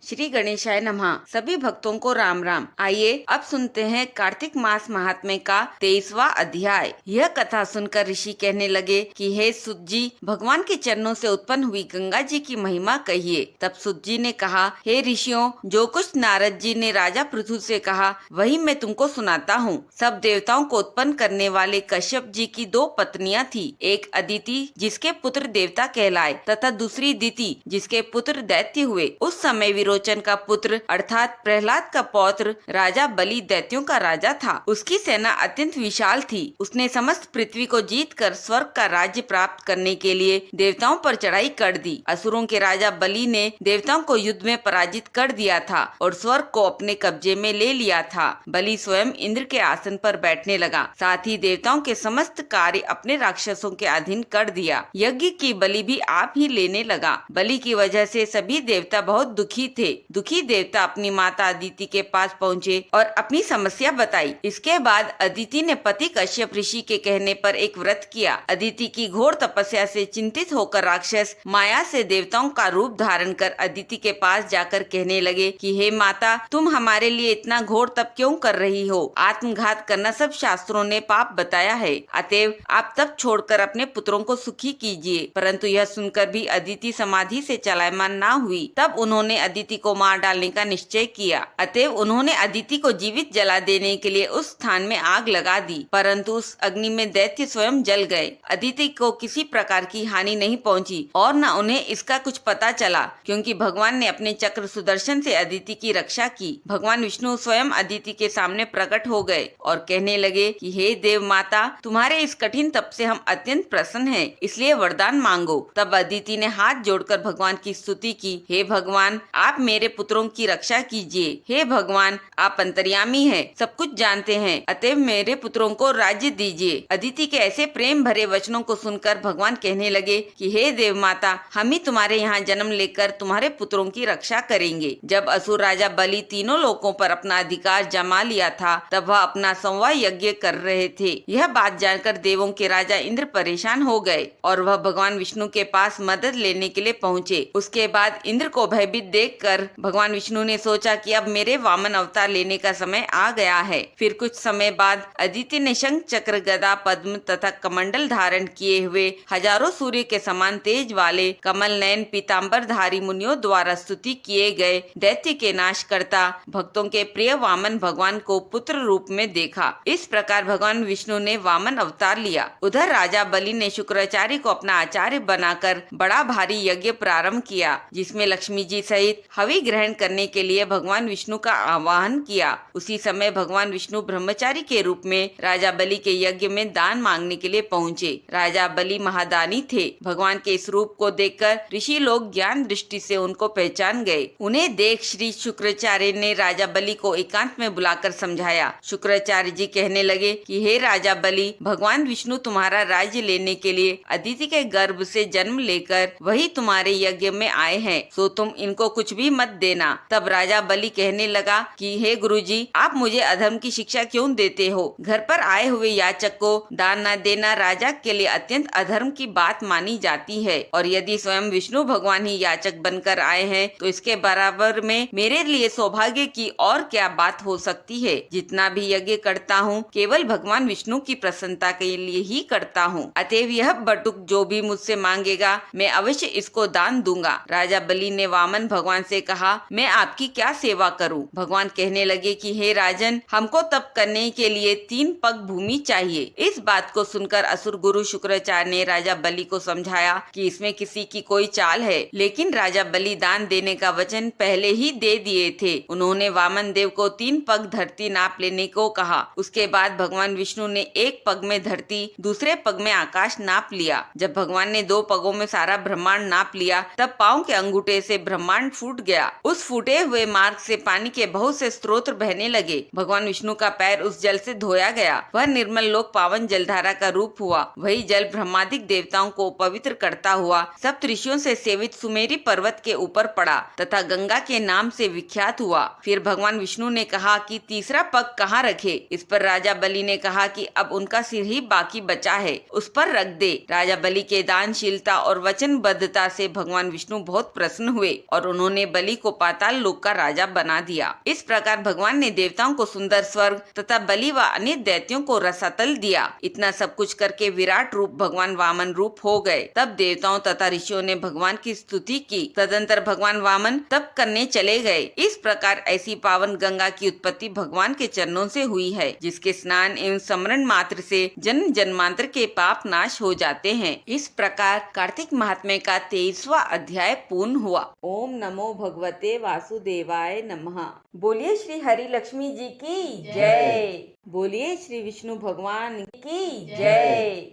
श्री गणेशाय नमः। सभी भक्तों को राम राम। आइए अब सुनते हैं कार्तिक मास महात्म्य का 23वां अध्याय। यह कथा सुनकर ऋषि कहने लगे कि हे सुत जी, भगवान के चरणों से उत्पन्न हुई गंगा जी की महिमा कहिए। तब सुत जी ने कहा, हे ऋषियों, जो कुछ नारद जी ने राजा पृथु से कहा वही मैं तुमको सुनाता हूँ। सब देवताओं को उत्पन्न करने वाले कश्यप जी की दो पत्नियां थी। एक अदिति जिसके पुत्र देवता कहलाए तथा दूसरी दिति जिसके पुत्र दैत्य हुए। उस समय विरोचन का पुत्र अर्थात प्रहलाद का पौत्र राजा बलि दैत्यों का राजा था। उसकी सेना अत्यंत विशाल थी। उसने समस्त पृथ्वी को जीतकर स्वर्ग का राज्य प्राप्त करने के लिए देवताओं पर चढ़ाई कर दी। असुरों के राजा बलि ने देवताओं को युद्ध में पराजित कर दिया था और स्वर्ग को अपने कब्जे में ले लिया था। बलि स्वयं इंद्र के आसन पर बैठने लगा, साथ ही देवताओं के समस्त कार्य अपने राक्षसों के अधीन कर दिया। यज्ञ की बलि भी आप ही लेने लगा। बलि की वजह से सभी देवता बहुत दुखी थे। दुखी देवता अपनी माता अदिति के पास पहुँचे और अपनी समस्या बताई। इसके बाद अदिति ने पति कश्यप ऋषि के कहने पर एक व्रत किया। अदिति की घोर तपस्या से चिंतित होकर राक्षस माया से देवताओं का रूप धारण कर अदिति के पास जाकर कहने लगे कि हे माता, तुम हमारे लिए इतना घोर तप क्यों कर रही हो? आत्मघात करना सब शास्त्रों ने पाप बताया है, अतएव आप तप छोड़कर अपने पुत्रों को सुखी कीजिए। परंतु यह सुनकर भी अदिति समाधि से चलायमान ना हुई। तब उन्होंने अदिति को मार डालने का निश्चय किया। अतएव उन्होंने अदिति को जीवित जला देने के लिए उस स्थान में आग लगा दी, परंतु उस अग्नि में दैत्य स्वयं जल गए। अदिति को किसी प्रकार की हानि नहीं पहुंची और न उन्हें इसका कुछ पता चला, क्योंकि भगवान ने अपने चक्र सुदर्शन से अदिति की रक्षा की। भगवान विष्णु स्वयं अदिति के सामने प्रकट हो गए और कहने लगे कि हे देव माता, तुम्हारे इस कठिन तप से हम अत्यंत प्रसन्न हैं, इसलिए वरदान मांगो। तब अदिति ने हाथ जोड़कर भगवान की स्तुति की। हे भगवान, आप मेरे पुत्रों की रक्षा कीजिए। हे भगवान, आप अंतर्यामी हैं, सब कुछ जानते हैं, अतएव मेरे पुत्रों को राज्य दीजिए। अदिति के ऐसे प्रेम भरे वचनों को सुनकर भगवान कहने लगे कि हे देव माता, हम ही तुम्हारे यहाँ जन्म लेकर तुम्हारे पुत्रों की रक्षा करेंगे। जब असुर राजा बलि तीनों लोकों पर अपना अधिकार जमा लिया था, तब वह अपना संवाद यज्ञ कर रहे थे। यह बात जानकर देवों के राजा इंद्र परेशान हो गए और वह भगवान विष्णु के पास मदद लेने के लिए पहुँचे। उसके बाद इंद्र को भयभीत देखकर भगवान विष्णु ने सोचा कि अब मेरे वामन अवतार लेने का समय आ गया है। फिर कुछ समय बाद अदिति ने शंख चक्र गदा पद्म तथा कमंडल धारण किए हुए हजारों सूर्य के समान तेज वाले कमल नयन पीताम्बर धारी मुनियों द्वारा स्तुति किए गए दैत्य के नाश करता भक्तों के प्रिय वामन भगवान को पुत्र रूप में देखा। इस प्रकार भगवान विष्णु ने वामन अवतार लिया। उधर राजा बलि ने शुक्राचार्य को अपना आचार्य बनाकर बड़ा भारी यज्ञ प्रारंभ किया, जिसमें लक्ष्मी जी सहित हवि ग्रहण करने के लिए भगवान विष्णु का आह्वान किया। उसी समय भगवान विष्णु ब्रह्मचारी के रूप में राजा बलि के यज्ञ में दान मांगने के लिए पहुँचे। राजा बलि महादानी थे। भगवान के इस रूप को देखकर ऋषि लोग ज्ञान दृष्टि से उनको पहचान गए। उन्हें देख श्री शुक्राचार्य ने राजा बलि को एकांत में बुलाकर समझाया। शुक्राचार्य जी कहने लगे कि हे राजा बलि, भगवान विष्णु तुम्हारा राज्य लेने के लिए अदिति के गर्भ से जन्म लेकर वही तुम्हारे यज्ञ में आए हैं, सो तुम इनको कुछ भी मत देना। तब राजा बलि कहने लगा कि हे गुरुजी, आप मुझे अधर्म की शिक्षा क्यों देते हो? घर पर आए हुए याचक को दान न देना राजा के लिए अत्यंत अधर्म की बात मानी जाती है, और यदि स्वयं विष्णु भगवान ही याचक बनकर आए हैं तो इसके बराबर में मेरे लिए सौभाग्य की और क्या बात हो सकती है। जितना भी यज्ञ करता हूँ केवल भगवान विष्णु की प्रसन्नता के लिए ही करता हूँ, अतएव यह बटुक जो भी मुझसे मांगेगा मैं अवश्य इसको दान दूंगा। राजा बलि ने वामन भगवान से कहा, मैं आपकी क्या सेवा करूं? भगवान कहने लगे कि हे राजन, हमको तप करने के लिए 3 पग भूमि चाहिए। इस बात को सुनकर असुर गुरु शुक्राचार्य ने राजा बलि को समझाया कि इसमें किसी की कोई चाल है, लेकिन राजा बलि दान देने का वचन पहले ही दे दिए थे। उन्होंने वामन देव को 3 पग धरती नाप लेने को कहा। उसके बाद भगवान विष्णु ने 1 पग में धरती, दूसरे पग में आकाश नाप लिया। जब भगवान ने 2 पगों में सारा ब्रह्मांड नाप लिया, तब पाँव के अंगूठे से ब्रह्मांड फूट गया। उस फूटे हुए मार्ग से पानी के बहुत से स्रोत बहने लगे। भगवान विष्णु का पैर उस जल से धोया गया। वह निर्मल लोक पावन जलधारा का रूप हुआ। वही जल ब्रह्मादिक देवताओं को पवित्र करता हुआ सप्त ऋषियों से सेवित सुमेरी पर्वत के ऊपर पड़ा तथा गंगा के नाम से विख्यात हुआ। फिर भगवान विष्णु ने कहा कि तीसरा पग कहाँ रखे? इस पर राजा बलि ने कहा कि अब उनका सिर ही बाकी बचा है, उस पर रख दे। राजा बलि के दानशीलता और वचनबद्धता से भगवान विष्णु बहुत प्रसन्न हुए और उन्होंने बलि को पाताल लोक का राजा बना दिया। इस प्रकार भगवान ने देवताओं को सुंदर स्वर्ग तथा बलि व अन्य दैत्यों को रसातल दिया। इतना सब कुछ करके विराट रूप भगवान वामन रूप हो गए। तब देवताओं तथा ऋषियों ने भगवान की स्तुति की। तदंतर भगवान वामन तप करने चले गए। इस प्रकार ऐसी पावन गंगा की उत्पत्ति भगवान के चरणों से हुई है, जिसके स्नान एवं स्मरण मात्र से जन्म जन्मांतर के पाप नाश हो जाते हैं। इस प्रकार कार्तिक महात्म्य का 23वां अध्याय पूर्ण हुआ। ओम नमो भगवते वासुदेवाय नमः। बोलिए श्री हरि लक्ष्मी जी की जय। बोलिए श्री विष्णु भगवान की जय।